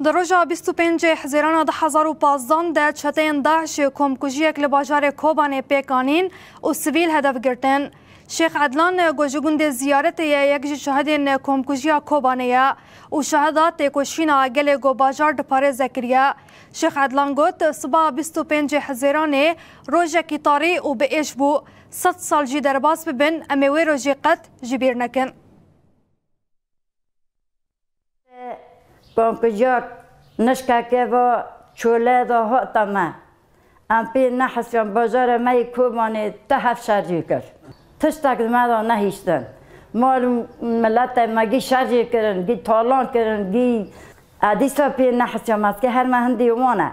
در روز 25 حزیران 2015 ده چتین داعش کمکجیک لباجار کوبان پیکانین و سویل هدف گرتن. شیخ عدلان گوجگوند زیارت یک شهدین کمکجیا کوبانیا و شهادات کشین آگل گو باجار دپاره ذکریا. شیخ عدلان گوت صبح 25 حزیران روز کتاری و به ایش بو 100 سال جی درباس ببن امیوی روزی قد جبیر نکن. کمکجیا نشکه که با چوله دا ها تمه ام پی نحسیم بازار می کوبانه تحف شرجی کرد تشتک دمه نهیشتن مال ملت مگی شرجی کردن گی تالان کردن گی عدیسا پی نحسیم است که هر مهندی وانه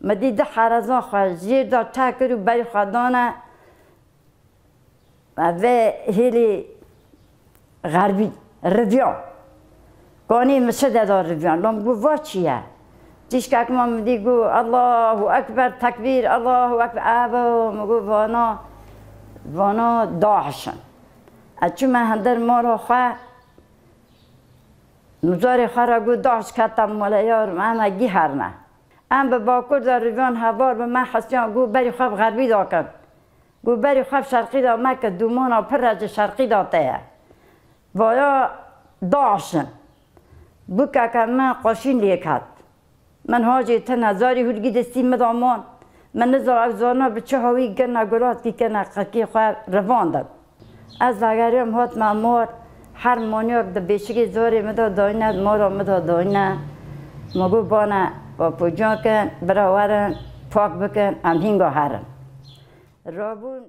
مدی ده حرزان خواه زیر دا تکر و بری خدانه و هیلی غربی ردیان کانی مسجد دار ردیان لام گو وا چیه دیش که اکمام دیگو الله اکبر تکبیر الله اکبر آبا مگو وانا داعشن اچو من هندر مارا خواه نزار خواه را گو داعش کتم مالیار من اگی هرنه ام به باکر در ریوان هوار به من حسیان گو بری خواه غربی دا کن گو بری خواه شرقی دا مکه دومانا پر رج شرقی دا تیه وایا داعشن بو که من قاشین لیکت من حاجی تن هزاری هرگی دستی مدامان من نزار افزارنا به چه هاوی گرنا گرات کی کنه قکی خواه رواندد از وگریم هات معمار هر مانیاک ده بیشگی زاری مدا دایند مارا مدا داینه مگو بانه با پوجان کن براورن پاک بکن ام هنگا هرن رابون